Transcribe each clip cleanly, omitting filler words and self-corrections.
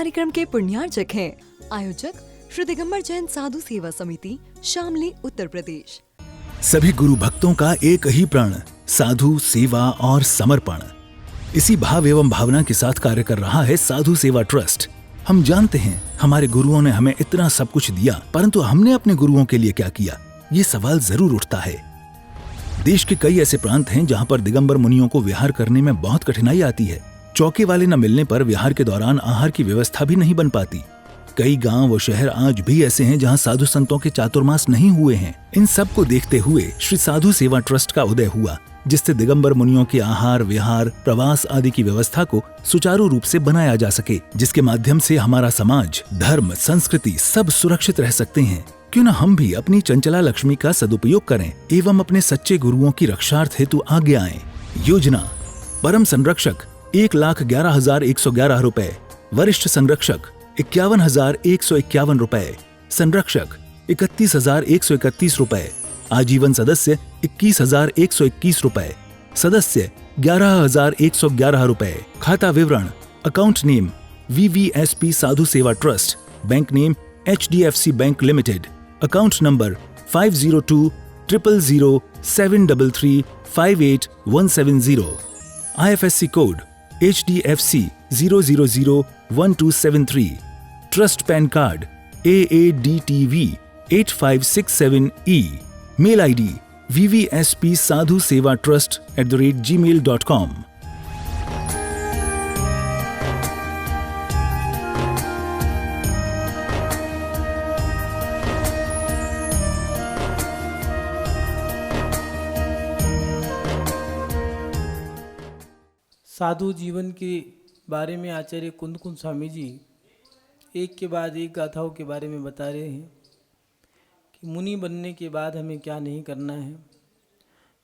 कार्यक्रम के पुण्यार्चक हैं आयोजक श्री दिगंबर जैन साधु सेवा समिति, शामली, उत्तर प्रदेश। सभी गुरु भक्तों का एक ही प्रण, साधु सेवा और समर्पण। इसी भाव एवं भावना के साथ कार्य कर रहा है साधु सेवा ट्रस्ट। हम जानते हैं हमारे गुरुओं ने हमें इतना सब कुछ दिया, परंतु हमने अपने गुरुओं के लिए क्या किया, ये सवाल जरूर उठता है। देश के कई ऐसे प्रांत हैं जहां पर दिगंबर मुनियों को विहार करने में बहुत कठिनाई आती है। चौके वाले न मिलने पर विहार के दौरान आहार की व्यवस्था भी नहीं बन पाती। कई गांव व शहर आज भी ऐसे हैं जहां साधु संतों के चातुर्मास नहीं हुए हैं। इन सब को देखते हुए श्री साधु सेवा ट्रस्ट का उदय हुआ, जिससे दिगंबर मुनियों के आहार, विहार, प्रवास आदि की व्यवस्था को सुचारू रूप से बनाया जा सके, जिसके माध्यम से हमारा समाज, धर्म, संस्कृति सब सुरक्षित रह सकते हैं। क्यों न हम भी अपनी चंचला लक्ष्मी का सदुपयोग करें एवं अपने सच्चे गुरुओं की रक्षार्थ हेतु आगे आएं। योजना: परम संरक्षक 1,11,111 रुपए, वरिष्ठ संरक्षक 51,151 रुपए, संरक्षक 31,131 रुपए, आजीवन सदस्य 21,121 रुपए, सदस्य 11,111 रुपए। खाता विवरण: account name VVSP Sadhu Seva trust, bank name HDFC bank limited, account number 50200073358170, IFSC code HDFC 0001273, trust PAN card AADTV 8567E, mail ID vvspsadhusevatrust@gmail.com। साधु जीवन के बारे में आचार्य कुंद स्वामी जी एक के बाद एक गाथाओं के बारे में बता रहे हैं कि मुनि बनने के बाद हमें क्या नहीं करना है,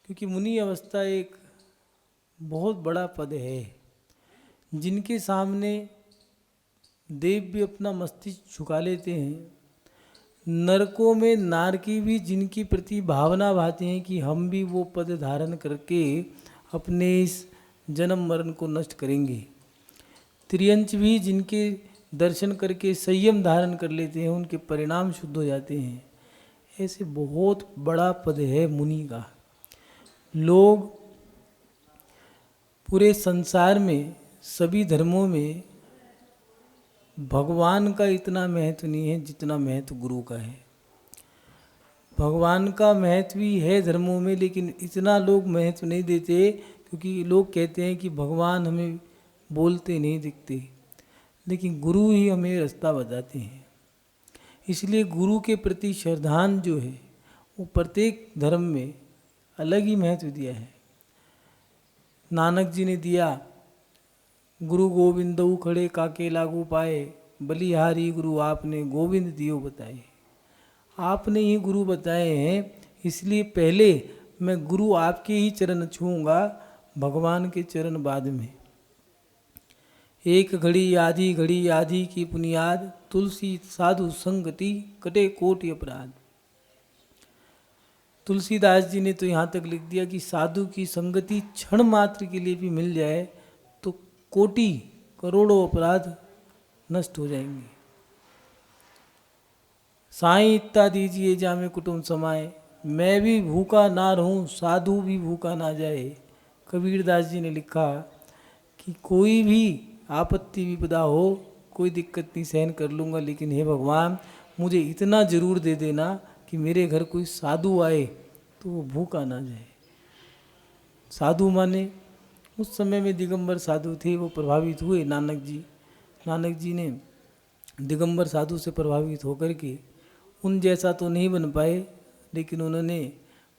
क्योंकि मुनि अवस्था एक बहुत बड़ा पद है जिनके सामने देव भी अपना मस्तिष्क झुका लेते हैं। नरकों में नारकी भी जिनकी प्रति भावना भाते हैं कि हम भी वो पद धारण करके अपने इस जन्म मरण को नष्ट करेंगे। त्रियंच भी जिनके दर्शन करके संयम धारण कर लेते हैं, उनके परिणाम शुद्ध हो जाते हैं। ऐसे बहुत बड़ा पद है मुनि का। लोग पूरे संसार में सभी धर्मों में भगवान का इतना महत्व नहीं है जितना महत्व गुरु का है। भगवान का महत्व भी है धर्मों में, लेकिन इतना लोग महत्व नहीं देते, क्योंकि लोग कहते हैं कि भगवान हमें बोलते नहीं दिखते, लेकिन गुरु ही हमें रास्ता बताते हैं। इसलिए गुरु के प्रति श्रद्धान जो है वो प्रत्येक धर्म में अलग ही महत्व दिया है। नानक जी ने दिया, गुरु गोविंदऊ खड़े काके लागू पाए, बलिहारी गुरु आपने गोविंद दियो बताए। आपने ही गुरु बताए हैं, इसलिए पहले मैं गुरु आपके ही चरण छूँगा, भगवान के चरण बाद में। एक घड़ी आधी की बुनियाद, तुलसी साधु संगति कटे कोटि अपराध। तुलसीदास जी ने तो यहाँ तक लिख दिया कि साधु की संगति क्षण मात्र के लिए भी मिल जाए तो कोटि करोड़ों अपराध नष्ट हो जाएंगे। साईं इत्ता दीजिए जामे कुटुंब समाए, मैं भी भूखा ना रहूं साधु भी भूखा ना जाए। कबीरदास जी ने लिखा कि कोई भी आपत्ति विपदा हो, कोई दिक्कत नहीं, सहन कर लूँगा, लेकिन हे भगवान मुझे इतना ज़रूर दे देना कि मेरे घर कोई साधु आए तो वो भूखा ना जाए। साधु माने उस समय में दिगंबर साधु थे, वो प्रभावित हुए। नानक जी ने दिगंबर साधु से प्रभावित होकर के उन जैसा तो नहीं बन पाए, लेकिन उन्होंने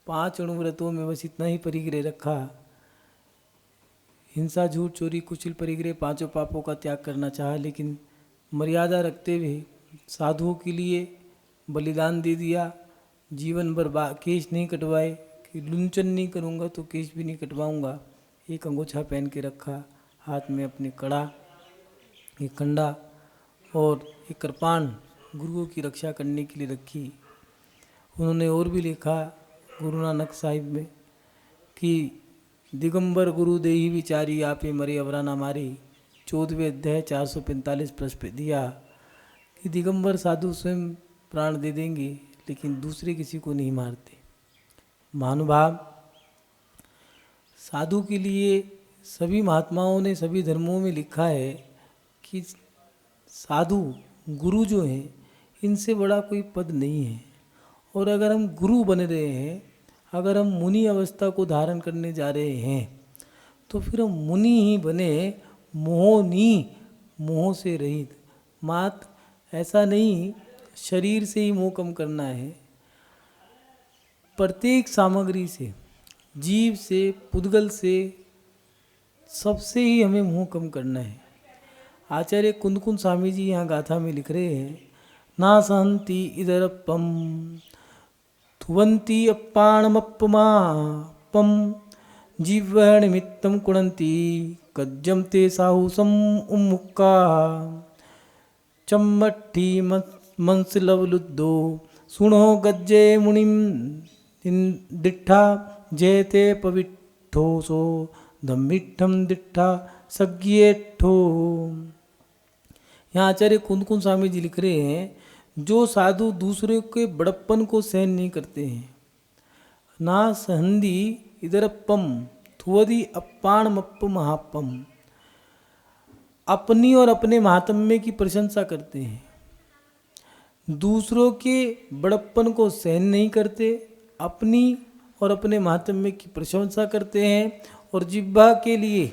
5 अणुव्रतों में बस इतना ही परिग्रह रखा। हिंसा, झूठ, चोरी, कुचिल, परिग्रह 5 पापों का त्याग करना चाहा, लेकिन मर्यादा रखते हुए साधुओं के लिए बलिदान दे दिया। जीवन भर केश नहीं कटवाए कि लुंचन नहीं करूँगा तो केश भी नहीं कटवाऊँगा। एक अंगोछा पहन के रखा, हाथ में अपने कड़ा, एक कंडा और एक कृपाण गुरुओं की रक्षा करने के लिए रखी। उन्होंने और भी लिखा गुरु नानक साहिब में कि दिगंबर गुरु देही विचारी, आपे मरे अवरा ना मारी। 14वें अध्याय 445 पृष्ठ पे दिया कि दिगंबर साधु स्वयं प्राण दे देंगे लेकिन दूसरे किसी को नहीं मारते। महानुभाव, साधु के लिए सभी महात्माओं ने सभी धर्मों में लिखा है कि साधु गुरु जो हैं इनसे बड़ा कोई पद नहीं है। और अगर हम गुरु बन रहे हैं, अगर हम मुनि अवस्था को धारण करने जा रहे हैं तो फिर हम मुनि ही बने, मोहनी, मोह से रहित। मात्र ऐसा नहीं शरीर से ही मोह कम करना है, प्रत्येक सामग्री से, जीव से, पुद्गल से, सबसे ही हमें मोह कम करना है। आचार्य कुंदकुंद स्वामी जी यहाँ गाथा में लिख रहे हैं, ना सहंती इदरपम थुवंती अप्पाणमप्पमापम जीव निमित्तम कुणंती कज्जम ते साहुसम उम्मुक्का चम्मट्ठी मंसलवलुद्धो सुनो गज्जे मुनिम दिट्ठा जयते पविट्ठोसो धम्मिठम दिट्ठा सज्ञेठो। यहाँ आचार्य कुंदकुंद स्वामी जी लिख रहे हैं, जो साधु दूसरे के बड़प्पन को सहन नहीं करते हैं, ना सहंदी इधरप्पम थुवदी अप्पाणमप्प महापम, अपनी और अपने महात्म्य की प्रशंसा करते हैं, दूसरों के बड़प्पन को सहन नहीं करते, अपनी और अपने महात्म्य की प्रशंसा करते हैं और जिह्वा के लिए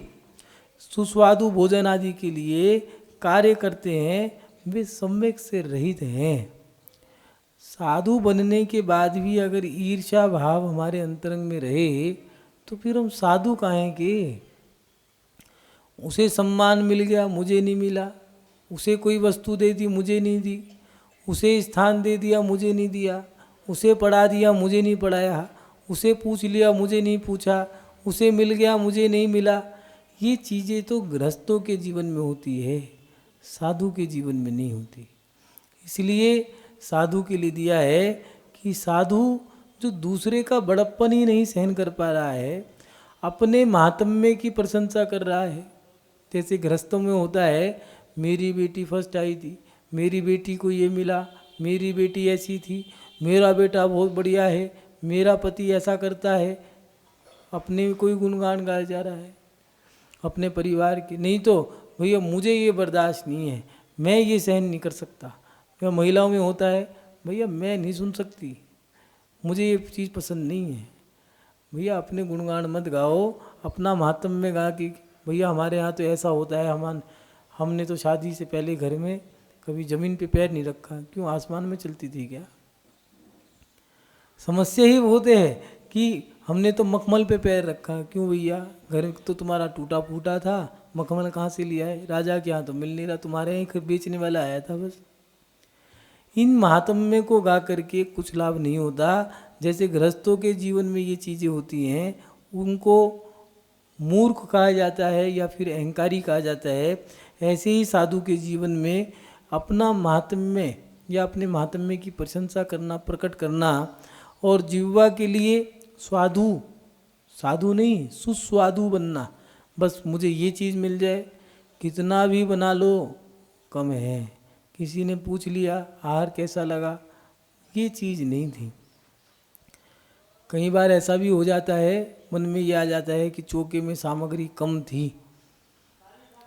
सुस्वादु भोजन आदि के लिए कार्य करते हैं, वे सम्यक से रहित हैं। साधु बनने के बाद भी अगर ईर्ष्या भाव हमारे अंतरंग में रहे तो फिर हम साधु काहे के। उसे सम्मान मिल गया, मुझे नहीं मिला, उसे कोई वस्तु दे दी, मुझे नहीं दी, उसे स्थान दे दिया, मुझे नहीं दिया, उसे पढ़ा दिया, मुझे नहीं पढ़ाया, उसे पूछ लिया, मुझे नहीं पूछा, उसे मिल गया, मुझे नहीं मिला। ये चीज़ें तो गृहस्थों के जीवन में होती है, साधु के जीवन में नहीं होती। इसलिए साधु के लिए दिया है कि साधु जो दूसरे का बड़प्पन ही नहीं सहन कर पा रहा है, अपने महात्म्य की प्रशंसा कर रहा है। जैसे गृहस्थों में होता है, मेरी बेटी फर्स्ट आई थी, मेरी बेटी को ये मिला, मेरी बेटी ऐसी थी, मेरा बेटा बहुत बढ़िया है, मेरा पति ऐसा करता है, अपने कोई गुणगान गाया जा रहा है अपने परिवार के। नहीं तो भैया मुझे ये बर्दाश्त नहीं है, मैं ये सहन नहीं कर सकता। या महिलाओं में होता है, भैया मैं नहीं सुन सकती, मुझे ये चीज़ पसंद नहीं है। भैया अपने गुणगान मत गाओ, अपना महात्म्य गा कि भैया हमारे यहाँ तो ऐसा होता है, हमने तो शादी से पहले घर में कभी ज़मीन पे पैर नहीं रखा। क्यों, आसमान में चलती थी क्या? समस्या ही होते हैं कि हमने तो मखमल पे पैर रखा। क्यों भैया, घर तो तुम्हारा टूटा फूटा था, मखमल कहाँ से लिया है? राजा के यहाँ तो मिल नहीं रहा, तुम्हारे यहाँ बेचने वाला आया था बस। इन महात्म्य को गा करके कुछ लाभ नहीं होता। जैसे गृहस्थों के जीवन में ये चीज़ें होती हैं, उनको मूर्ख कहा जाता है या फिर अहंकारी कहा जाता है। ऐसे ही साधु के जीवन में अपना महात्म्य या अपने महात्म्य की प्रशंसा करना, प्रकट करना और जिह्वा के लिए साधु नहीं सुस्वादु बनना। बस मुझे ये चीज़ मिल जाए, कितना भी बना लो कम है। किसी ने पूछ लिया आहार कैसा लगा, ये चीज़ नहीं थी। कई बार ऐसा भी हो जाता है, मन में ये आ जाता है कि चौके में सामग्री कम थी।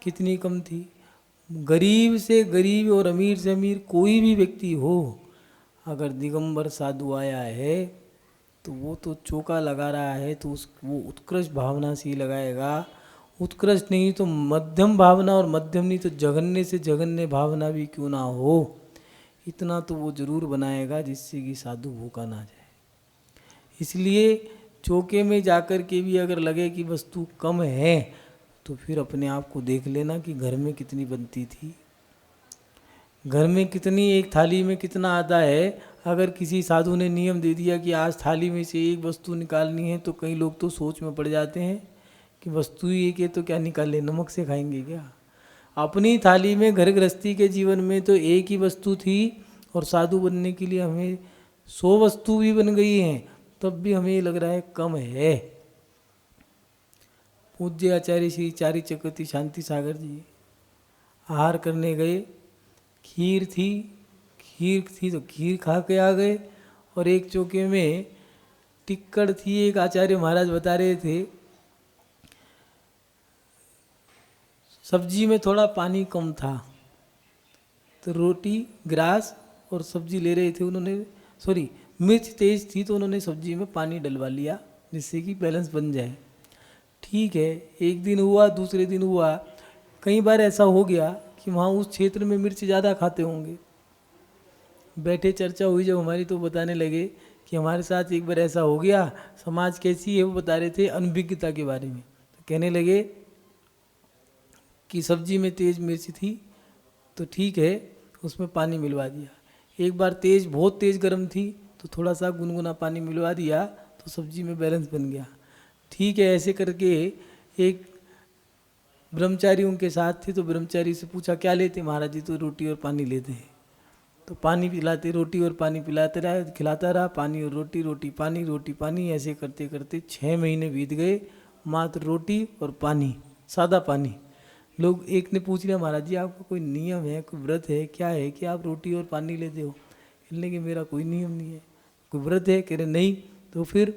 कितनी कम थी? गरीब से गरीब और अमीर से अमीर कोई भी व्यक्ति हो, अगर दिगंबर साधु आया है तो वो तो चौका लगा रहा है तो वो उत्कृष्ट भावना से ही लगाएगा। उत्कृष्ट नहीं तो मध्यम भावना, और मध्यम नहीं तो जघन्य से जघन्य भावना भी क्यों ना हो, इतना तो वो जरूर बनाएगा जिससे कि साधु भूखा ना जाए। इसलिए चौके में जाकर के भी अगर लगे कि वस्तु कम है तो फिर अपने आप को देख लेना कि घर में कितनी बनती थी, घर में कितनी, एक थाली में कितना आता है। अगर किसी साधु ने नियम दे दिया कि आज थाली में से एक वस्तु निकालनी है तो कई लोग तो सोच में पड़ जाते हैं कि वस्तु ही एक है तो क्या निकाले, नमक से खाएंगे क्या? अपनी थाली में घर गृहस्थी के जीवन में तो एक ही वस्तु थी, और साधु बनने के लिए हमें 100 वस्तु भी बन गई हैं, तब भी हमें लग रहा है कम है। पूज्य आचार्य श्री चारी चक्रवर्ती शांति सागर जी आहार करने गए, खीर थी तो खीर खा के आ गए। और एक चौके में टिक्कड़ थी, एक आचार्य महाराज बता रहे थे सब्जी में थोड़ा पानी कम था, तो रोटी ग्रास और सब्जी ले रहे थे उन्होंने, सॉरी मिर्च तेज थी तो उन्होंने सब्जी में पानी डलवा लिया जिससे कि बैलेंस बन जाए। ठीक है, एक दिन हुआ, दूसरे दिन हुआ, कई बार ऐसा हो गया कि वहाँ उस क्षेत्र में मिर्च ज़्यादा खाते होंगे। बैठे चर्चा हुई जब हमारी, तो बताने लगे कि हमारे साथ एक बार ऐसा हो गया। समाज कैसी है वो बता रहे थे, अनभिज्ञता के बारे में। तो कहने लगे कि सब्जी में तेज मिर्च थी तो ठीक है, उसमें पानी मिलवा दिया। एक बार बहुत तेज़ गर्म थी तो थोड़ा सा गुनगुना पानी मिलवा दिया तो सब्जी में बैलेंस बन गया। ठीक है, ऐसे करके एक ब्रह्मचारी उनके साथ थे, तो ब्रह्मचारी से पूछा क्या लेते महाराज जी? तो रोटी और पानी लेते हैं। तो पानी पिलाते, रोटी और पानी पिलाते रहा, खिलाता रहा, पानी और रोटी, रोटी पानी, रोटी पानी, ऐसे करते करते 6 महीने बीत गए, मात्र रोटी और पानी, सादा पानी। लोग एक ने पूछ लिया महाराज जी आपका कोई नियम है, कोई व्रत है, क्या है कि आप रोटी और पानी लेते हो? कहने लगे मेरा कोई नियम नहीं है। कोई व्रत है? कह रहे नहीं। तो फिर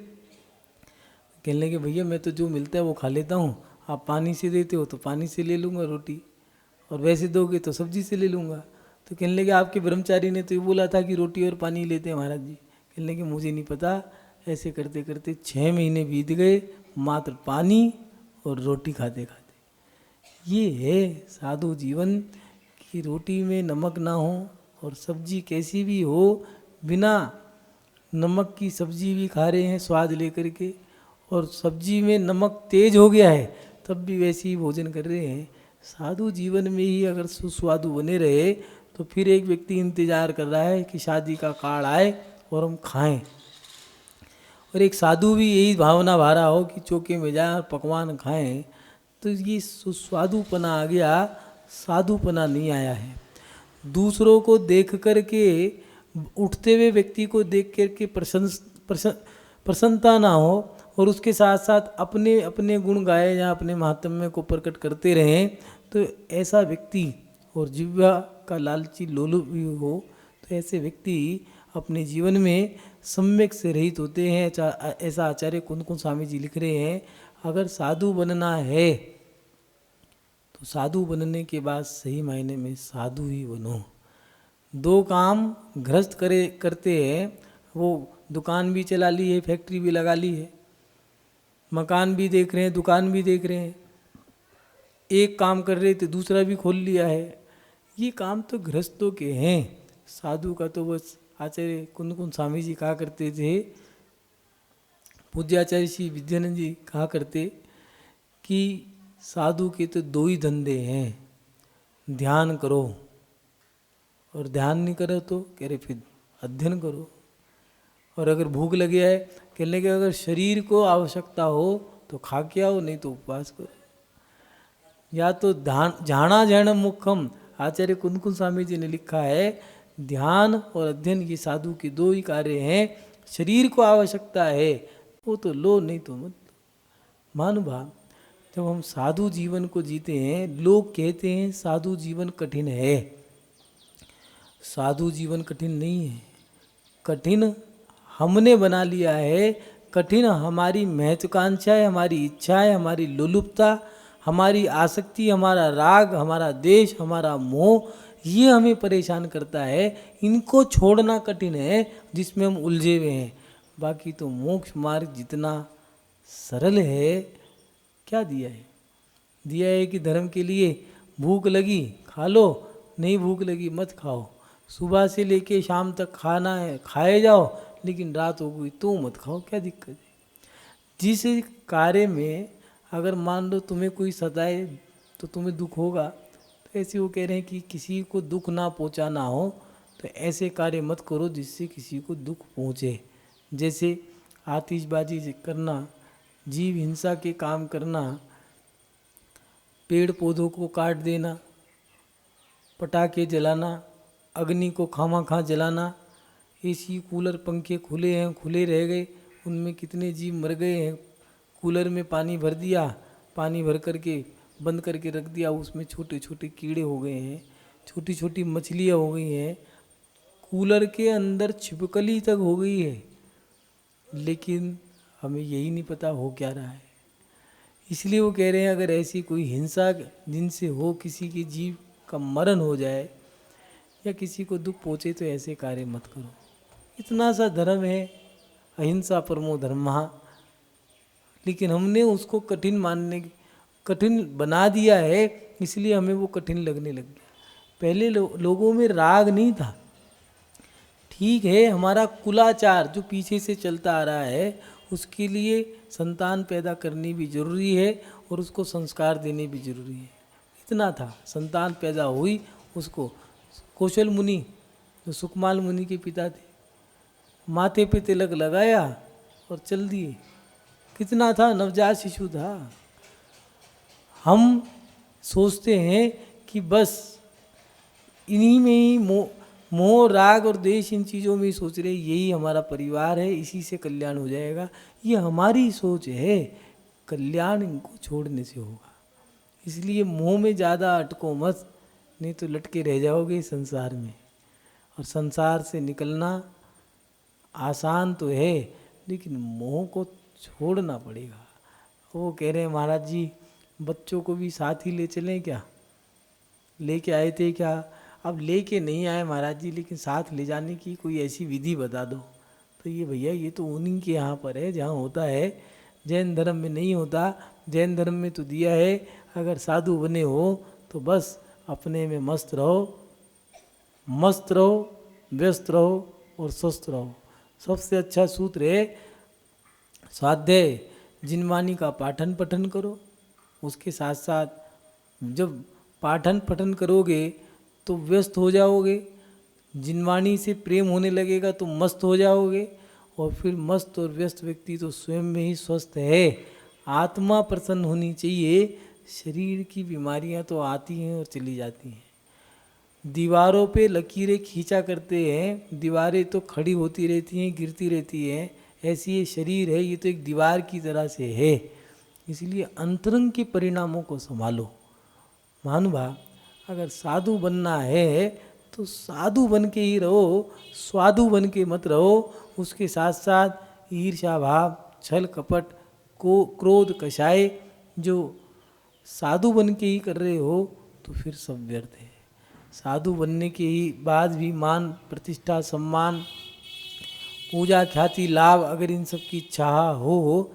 कहने लगे भैया मैं तो जो मिलता है वो खा लेता हूँ, आप पानी से देते हो तो पानी से ले लूँगा रोटी, और वैसे दोगे तो सब्जी से ले लूँगा। तो कहने लगे आपके ब्रह्मचारी ने तो ये बोला था कि रोटी और पानी लेते हैं महाराज जी। कहने लगे मुझे नहीं पता। ऐसे करते करते 6 महीने बीत गए, मात्र पानी और रोटी खाते खाते। ये है साधु जीवन कि रोटी में नमक ना हो और सब्जी कैसी भी हो, बिना नमक की सब्जी भी खा रहे हैं स्वाद लेकर के, और सब्जी में नमक तेज हो गया है तब भी वैसे ही भोजन कर रहे हैं। साधु जीवन में ही अगर सुस्वादु बने रहे तो फिर एक व्यक्ति इंतजार कर रहा है कि शादी का कार्ड आए और हम खाएं, और एक साधु भी यही भावना भा रहा हो कि चौके में जाए और पकवान खाएं। तो ये सुस्वादुपना आ गया, साधुपना नहीं आया है। दूसरों को देख करके, उठते हुए व्यक्ति को देख करके प्रसन्नता ना हो, और उसके साथ साथ अपने अपने गुण गाए या अपने महात्म्य को प्रकट करते रहें, तो ऐसा व्यक्ति, और जिह्वा का लालची लोलुप भी हो, तो ऐसे व्यक्ति अपने जीवन में सम्यक से रहित होते हैं। ऐसा आचार्य कुंद स्वामी जी लिख रहे हैं, अगर साधु बनना है तो साधु बनने के बाद सही मायने में साधु ही बनो। 2 काम गृहस्थ करते हैं, वो दुकान भी चला ली है, फैक्ट्री भी लगा ली है, मकान भी देख रहे हैं, दुकान भी देख रहे हैं, एक काम कर रहे थे दूसरा भी खोल लिया है। ये काम तो गृहस्थों के हैं, साधु का तो बस आचार्य कुंद स्वामी जी कहा करते थे, पूज्याचार्य श्री विद्यानंद जी कहा करते कि साधु के तो 2 ही धंधे हैं, ध्यान करो, और ध्यान नहीं करो तो कह रहे फिर अध्ययन करो, और अगर भूख लगे है कहने लगे अगर शरीर को आवश्यकता हो तो खा के आओ, नहीं तो उपवास करो। या तो ध्याना ध्यान मुखम, आचार्य कुंद स्वामी जी ने लिखा है, ध्यान और अध्ययन ये साधु के 2 ही कार्य हैं। शरीर को आवश्यकता है वो तो लो, नहीं तो मत। महानुभाव, जब हम साधु जीवन को जीते हैं, लोग कहते हैं साधु जीवन कठिन है। साधु जीवन कठिन नहीं है, कठिन हमने बना लिया है। कठिन हमारी महत्वाकांक्षा है, हमारी इच्छा है, हमारी लोलुपता, हमारी आसक्ति, हमारा राग, हमारा देश, हमारा मोह, ये हमें परेशान करता है। इनको छोड़ना कठिन है जिसमें हम उलझे हुए हैं। बाकी तो मोक्ष मार्ग जितना सरल है। क्या दिया है? दिया है कि धर्म के लिए भूख लगी खा लो, नहीं भूख लगी मत खाओ, सुबह से लेके शाम तक खाना है खाए जाओ, लेकिन रात हो गई तो मत खाओ, क्या दिक्कत है? जिस कार्य में अगर मान लो तुम्हें कोई सताए तो तुम्हें दुख होगा, तो ऐसे वो कह रहे हैं कि किसी को दुख ना पहुंचाना हो तो ऐसे कार्य मत करो जिससे किसी को दुख पहुंचे। जैसे आतिशबाजी करना, जीव हिंसा के काम करना, पेड़ पौधों को काट देना, पटाखे जलाना, अग्नि को खामा जलाना, एसी कूलर पंखे खुले हैं, खुले रह गए, उनमें कितने जीव मर गए हैं। कूलर में पानी भर दिया, पानी भर करके बंद करके रख दिया, उसमें छोटे छोटे कीड़े हो गए हैं, छोटी छोटी मछलियाँ हो गई हैं, कूलर के अंदर छिपकली तक हो गई है, लेकिन हमें यही नहीं पता हो क्या रहा है। इसलिए वो कह रहे हैं अगर ऐसी कोई हिंसा जिनसे हो, किसी के जीव का मरण हो जाए या किसी को दुख पहुँचे, तो ऐसे कार्य मत करो। इतना सा धर्म है, अहिंसा परमो धर्मः, लेकिन हमने उसको कठिन बना दिया है, इसलिए हमें वो कठिन लगने लग गया। पहले लोगों में राग नहीं था। ठीक है, हमारा कुलाचार जो पीछे से चलता आ रहा है, उसके लिए संतान पैदा करनी भी जरूरी है और उसको संस्कार देने भी जरूरी है। इतना था, संतान पैदा हुई, उसको कौशल मुनि जो सुकमाल मुनि के पिता थे, माथे पे तिलक लगाया और चल दिए। कितना था, नवजात शिशु था। हम सोचते हैं कि बस इन्हीं में ही मोह राग और देश, इन चीज़ों में ही सोच रहे यही हमारा परिवार है, इसी से कल्याण हो जाएगा। ये हमारी सोच है, कल्याण इनको छोड़ने से होगा। इसलिए मोह में ज़्यादा अटको मत, नहीं तो लटके रह जाओगे संसार में। और संसार से निकलना आसान तो है, लेकिन मोह को छोड़ना पड़ेगा। वो कह रहे हैं महाराज जी बच्चों को भी साथ ही ले चलें क्या? लेके आए थे क्या? अब लेके नहीं आए महाराज जी, लेकिन साथ ले जाने की कोई ऐसी विधि बता दो। तो ये भैया ये तो उन्हीं के यहाँ पर है जहाँ होता है, जैन धर्म में नहीं होता। जैन धर्म में तो दिया है अगर साधु बने हो तो बस अपने में मस्त रहो, व्यस्त रहो और स्वस्थ रहो। सबसे अच्छा सूत्र है स्वाध्याय जिनवाणी का पाठन पठन करो। उसके साथ साथ जब पाठन पठन करोगे तो व्यस्त हो जाओगे, जिनवाणी से प्रेम होने लगेगा तो मस्त हो जाओगे, और फिर मस्त और व्यस्त व्यक्ति तो स्वयं में ही स्वस्थ है। आत्मा प्रसन्न होनी चाहिए, शरीर की बीमारियां तो आती हैं और चली जाती हैं। दीवारों पे लकीरें खींचा करते हैं, दीवारें तो खड़ी होती रहती हैं, गिरती रहती हैं। ऐसी ये शरीर है, ये तो एक दीवार की तरह से है। इसलिए अंतरंग के परिणामों को संभालो। महानुभाव, अगर साधु बनना है तो साधु बन के ही रहो, स्वाधु बन के मत रहो। उसके साथ साथ ईर्ष्या भाव, छल कपट को क्रोध कषाय जो साधु बन के ही कर रहे हो तो फिर सब व्यर्थ है। साधु बनने के ही बाद भी मान प्रतिष्ठा सम्मान पूजा ख्याति लाभ अगर इन सब की चाह हो,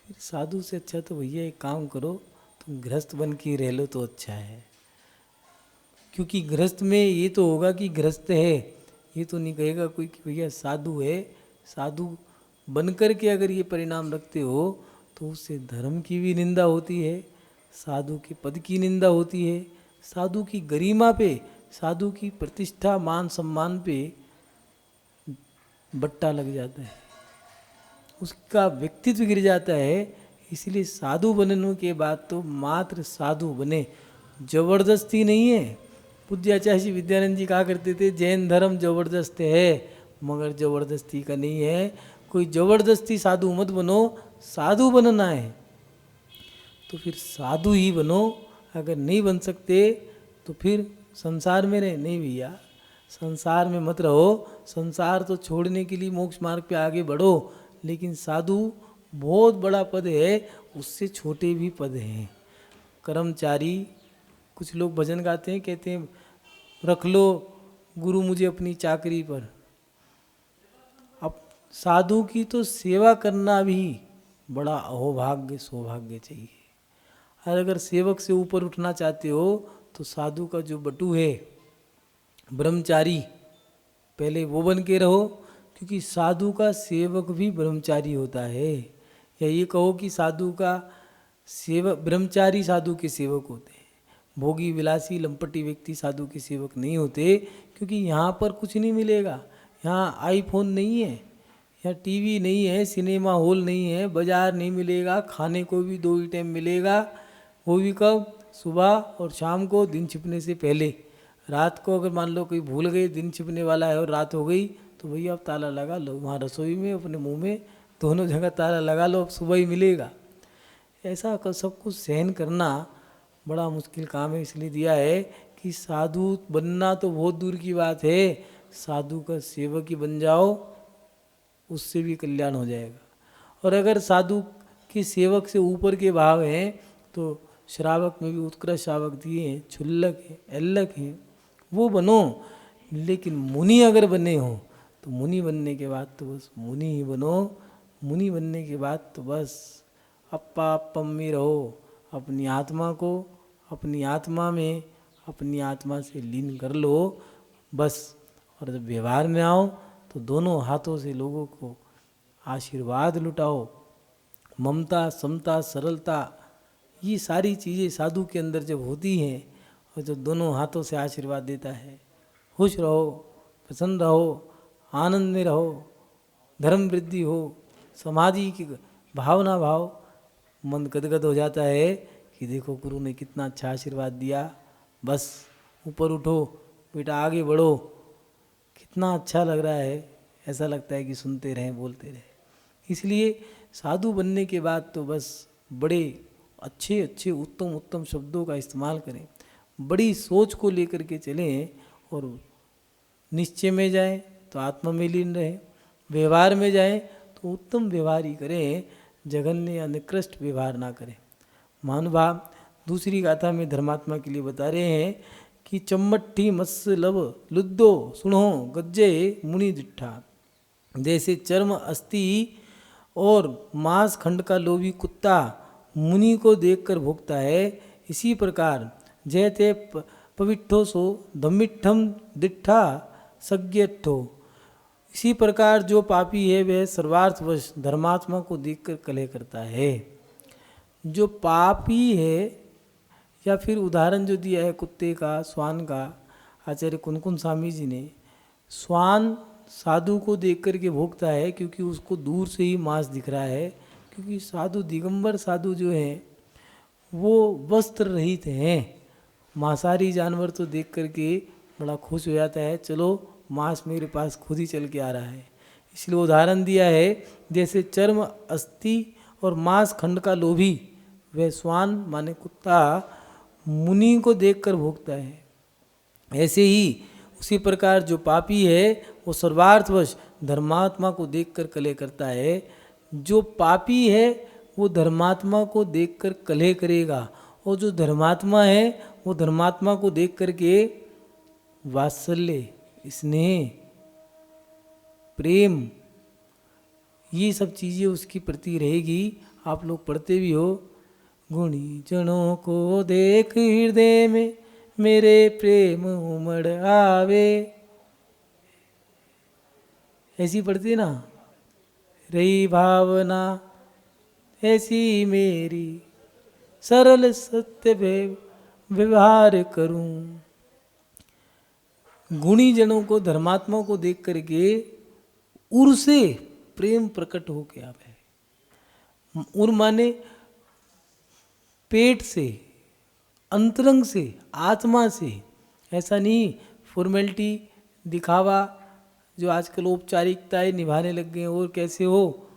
फिर साधु से अच्छा तो भैया एक काम करो, तुम गृहस्थ बन के रह लो तो अच्छा है। क्योंकि गृहस्थ में ये तो होगा कि गृहस्थ है, ये तो नहीं कहेगा कोई कि भैया साधु है। साधु बनकर के अगर ये परिणाम रखते हो तो उससे धर्म की भी निंदा होती है, साधु के पद की निंदा होती है, साधु की गरिमा पे, साधु की प्रतिष्ठा मान सम्मान पे बट्टा लग जाता है, उसका व्यक्तित्व गिर जाता है। इसलिए साधु बनने के बाद तो मात्र साधु बने, जबरदस्ती नहीं है। पूज्य आचार्य श्री विद्यानंद जी कहा करते थे जैन धर्म जबरदस्त है, मगर जबरदस्ती का नहीं है। कोई जबरदस्ती साधु मत बनो, साधु बनना है तो फिर साधु ही बनो। अगर नहीं बन सकते तो फिर संसार में रहे। नहीं भैया, संसार में मत रहो। संसार तो छोड़ने के लिए मोक्ष मार्ग पे आगे बढ़ो, लेकिन साधु बहुत बड़ा पद है, उससे छोटे भी पद हैं। कर्मचारी, कुछ लोग भजन गाते हैं, कहते हैं रख लो गुरु मुझे अपनी चाकरी पर। अब साधु की तो सेवा करना भी बड़ा अहोभाग्य सौभाग्य चाहिए। और अगर सेवक से ऊपर उठना चाहते हो तो साधु का जो बटू है ब्रह्मचारी, पहले वो बन के रहो, क्योंकि साधु का सेवक भी ब्रह्मचारी होता है। या ये कहो कि साधु का सेवक, ब्रह्मचारी साधु के सेवक होते हैं। भोगी विलासी लंपटी व्यक्ति साधु के सेवक नहीं होते, क्योंकि यहाँ पर कुछ नहीं मिलेगा। यहाँ आईफोन नहीं है, यहाँ टीवी नहीं है, सिनेमा हॉल नहीं है, बाजार नहीं मिलेगा, खाने को भी 2 ही टाइम मिलेगा, वो भी कब? सुबह और शाम को, दिन छिपने से पहले। रात को अगर मान लो कोई भूल गए, दिन छिपने वाला है और रात हो गई, तो भैया अब ताला लगा लो, वहाँ रसोई में अपने मुंह में दोनों जगह ताला लगा लो, अब सुबह ही मिलेगा। ऐसा सब कुछ सहन करना बड़ा मुश्किल काम है, इसलिए दिया है कि साधु बनना तो बहुत दूर की बात है, साधु का सेवक ही बन जाओ, उससे भी कल्याण हो जाएगा। और अगर साधु के सेवक से ऊपर के भाव हैं तो श्रावक में भी उत्कृष्ट श्रावक दिए हैं, क्षुल्लक है, ऐल्लक है, वो बनो। लेकिन मुनि अगर बने हो तो मुनि बनने के बाद तो बस मुनि ही बनो। मुनि बनने के बाद तो बस अप्पा अप्पम में रहो, अपनी आत्मा को अपनी आत्मा में अपनी आत्मा से लीन कर लो बस। और जब व्यवहार में आओ तो दोनों हाथों से लोगों को आशीर्वाद लुटाओ। ममता, समता, सरलता, ये सारी चीज़ें साधु के अंदर जब होती हैं और जब दोनों हाथों से आशीर्वाद देता है, खुश रहो, प्रसन्न रहो, आनंद में रहो, धर्म वृद्धि हो, समाधि की भावना भाव, मन गदगद हो जाता है कि देखो गुरु ने कितना अच्छा आशीर्वाद दिया, बस ऊपर उठो बेटा, आगे बढ़ो। कितना अच्छा लग रहा है, ऐसा लगता है कि सुनते रहें, बोलते रहें। इसलिए साधु बनने के बाद तो बस बड़े अच्छे अच्छे उत्तम उत्तम शब्दों का इस्तेमाल करें, बड़ी सोच को लेकर के चलें और निश्चय में जाएं तो आत्मा में लीन रहें, व्यवहार में जाएं तो उत्तम व्यवहार ही करें, जघन्य या निकृष्ट व्यवहार ना करें। महानुभाव दूसरी गाथा में धर्मात्मा के लिए बता रहे हैं कि चम्मट्ठी मत्स्य लब लुद्दो सुनो गज्जे मुनि दिट्ठा। जैसे चर्म अस्थि और मांस खंड का लोभी कुत्ता मुनि को देखकर भोगता है, इसी प्रकार जयते पविट्ठो सो धम्मिट्ठम दिट्ठा सज्ञठो। इसी प्रकार जो पापी है वह सर्वार्थवश धर्मात्मा को देखकर कलह करता है। जो पापी है, या फिर उदाहरण जो दिया है कुत्ते का, श्वान का, आचार्य कुनकुन स्वामी जी ने, श्वान साधु को देख कर के भोगता है क्योंकि उसको दूर से ही मांस दिख रहा है, क्योंकि साधु दिगंबर साधु जो हैं वो वस्त्र रहित हैं। मांसाहारी जानवर तो देख कर के बड़ा खुश हो जाता है, चलो मांस मेरे पास खुद ही चल के आ रहा है। इसलिए उदाहरण दिया है जैसे चर्म अस्थि और मांस खंड का लोभी वह श्वान माने कुत्ता मुनि को देखकर भोगता है, ऐसे ही उसी प्रकार जो पापी है वो सर्वार्थवश धर्मात्मा को देखकर कलह करता है। जो पापी है वो धर्मात्मा को देखकर कलह करेगा, और जो धर्मात्मा है वो धर्मात्मा को देख करके वात्सल्य, स्नेह, प्रेम, ये सब चीज़ें उसकी प्रति रहेगी। आप लोग पढ़ते भी हो, गुणी जनों को देख हृदय में मेरे प्रेम उमड़ आवे, ऐसी पढ़ते ना, रही भावना ऐसी मेरी सरल सत्य व्यवहार करूं। गुणी जनों को, धर्मात्मा को देख करके उर से प्रेम प्रकट हो के आवे। उर माने पेट से, अंतरंग से, आत्मा से, ऐसा नहीं फॉर्मेलिटी दिखावा जो आजकल औपचारिकताएं निभाने लग गए। और कैसे हो,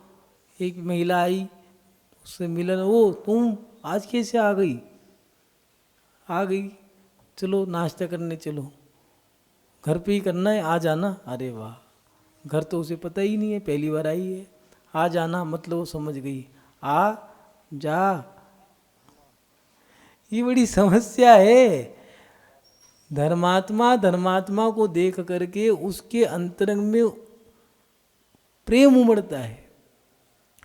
एक महिला आई उससे मिलन, ओ तुम आज कैसे आ गई, आ गई, चलो नाश्ता करने चलो, घर पे ही करना है, आ जाना। अरे वाह, घर तो उसे पता ही नहीं है, पहली बार आई है, आ जाना मतलब वो समझ गई, आ जा। ये बड़ी समस्या है। धर्मात्मा को देख करके उसके अंतरंग में प्रेम उमड़ता है।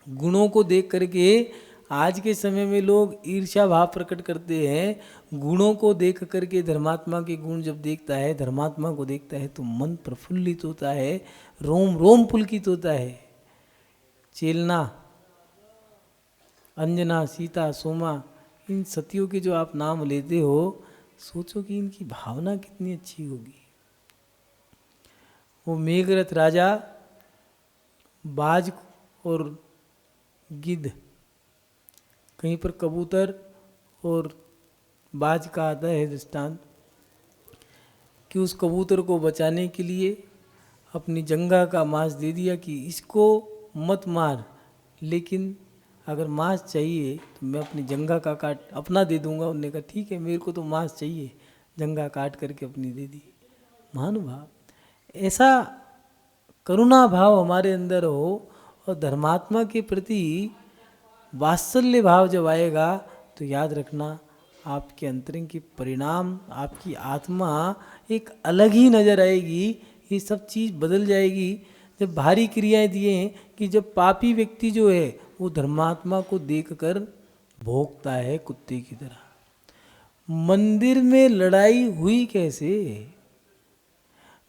गुणों को देख करके आज के समय में लोग ईर्ष्या भाव प्रकट करते हैं। गुणों को देख करके धर्मात्मा के गुण जब देखता है, धर्मात्मा को देखता है तो मन प्रफुल्लित होता है, रोम रोम पुलकित होता है। चेलना, अंजना, सीता, सोमा, इन सतियों के जो आप नाम लेते हो, सोचो कि इनकी भावना कितनी अच्छी होगी। वो मेघरथ राजा बाज और गिद्ध, कहीं पर कबूतर और बाज का आता है दृष्टांत, कि उस कबूतर को बचाने के लिए अपनी जंघा का मांस दे दिया कि इसको मत मार, लेकिन अगर मांस चाहिए तो मैं अपनी जंघा का काट अपना दे दूंगा। उन्होंने कहा ठीक है, मेरे को तो मांस चाहिए, जंघा काट करके अपनी दे दी। महानुभाव, ऐसा करुणा भाव हमारे अंदर हो और धर्मात्मा के प्रति वात्सल्य भाव जब आएगा तो याद रखना आपके अंतरंग के परिणाम, आपकी आत्मा एक अलग ही नजर आएगी। ये सब चीज़ बदल जाएगी। जब भारी क्रियाएं दिए हैं कि जब पापी व्यक्ति जो है वो धर्मात्मा को देखकर भोंकता है कुत्ते की तरह। मंदिर में लड़ाई हुई कैसे?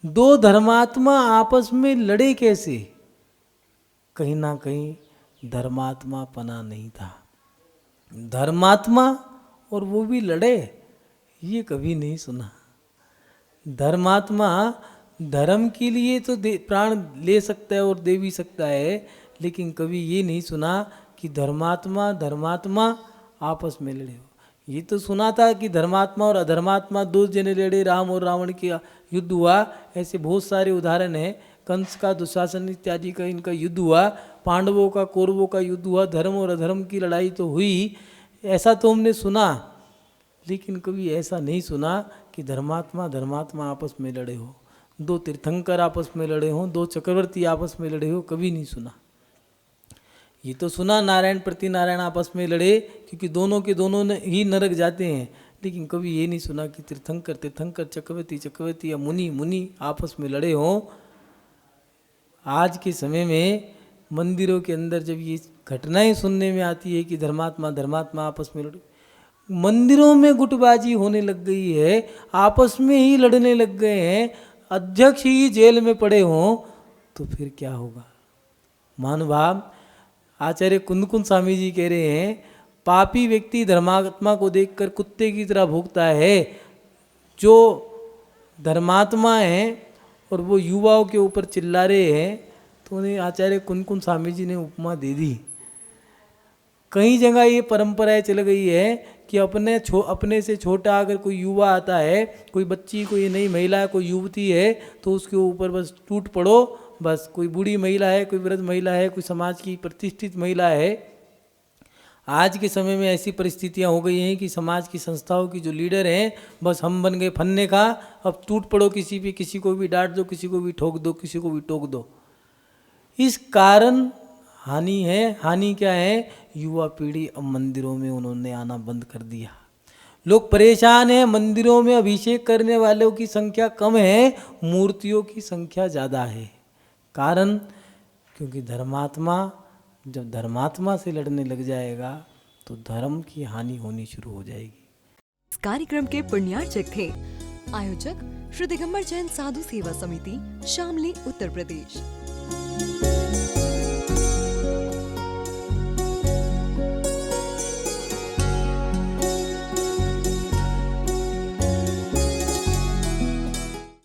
दो धर्मात्मा आपस में लड़े कैसे? कहीं ना कहीं धर्मात्मा पना नहीं था। धर्मात्मा और वो भी लड़े, ये कभी नहीं सुना। धर्मात्मा धर्म के लिए तो प्राण ले सकता है और दे भी सकता है, लेकिन कभी ये नहीं सुना कि धर्मात्मा आपस में लड़े हो। ये तो सुना था कि धर्मात्मा और अधर्मात्मा दो जने लड़े, राम और रावण का युद्ध हुआ। ऐसे बहुत सारे उदाहरण हैं। कंस का, दुशासन इत्यादि का इनका युद्ध हुआ, पांडवों का, कौरवों का युद्ध हुआ, धर्म और अधर्म की लड़ाई तो हुई। ऐसा तो हमने सुना, लेकिन कभी ऐसा नहीं सुना कि धर्मात्मा आपस में लड़े हो, दो तीर्थंकर आपस में लड़े हों, दो चक्रवर्ती आपस में लड़े हो, कभी नहीं सुना। ये तो सुना नारायण प्रति नारायण आपस में लड़े, क्योंकि दोनों के दोनों ही नरक जाते हैं, लेकिन कभी ये नहीं सुना कि तीर्थंकर चक्रवर्ती या मुनि आपस में लड़े हों। आज के समय में मंदिरों के अंदर जब ये घटनाएं सुनने में आती है कि धर्मात्मा आपस में लड़े, मंदिरों में गुटबाजी होने लग गई है, आपस में ही लड़ने लग गए हैं, अध्यक्ष ही जेल में पड़े हों, तो फिर क्या होगा? महानुभाव, आचार्य कुंदकुंद स्वामी जी कह रहे हैं, पापी व्यक्ति धर्मात्मा को देखकर कुत्ते की तरह भौंकता है। जो धर्मात्मा है और वो युवाओं के ऊपर चिल्ला रहे हैं, तो उन्हें आचार्य कुंदकुंद स्वामी जी ने उपमा दे दी। कई जगह ये परंपराएं चल गई है कि अपने से छोटा अगर कोई युवा आता है, कोई बच्ची, कोई नई महिला, कोई युवती है, तो उसके ऊपर बस टूट पड़ो। बस कोई बूढ़ी महिला है, कोई वृद्ध महिला है, कोई समाज की प्रतिष्ठित महिला है। आज के समय में ऐसी परिस्थितियां हो गई हैं कि समाज की संस्थाओं की जो लीडर हैं, बस हम बन गए फन्ने का। अब टूट पड़ो किसी पे, किसी को भी डांट दो, किसी को भी ठोक दो, किसी को भी टोक दो। इस कारण हानि है। हानि क्या है? युवा पीढ़ी अब मंदिरों में उन्होंने आना बंद कर दिया। लोग परेशान हैं। मंदिरों में अभिषेक करने वालों की संख्या कम है, मूर्तियों की संख्या ज़्यादा है। कारण, क्योंकि जब धर्मात्मा से लड़ने लग जाएगा तो धर्म की हानि होनी शुरू हो जाएगी। इस कार्यक्रम के पुण्यार्चक थे आयोजक श्री दिगंबर जैन साधु सेवा समिति, शामली, उत्तर प्रदेश।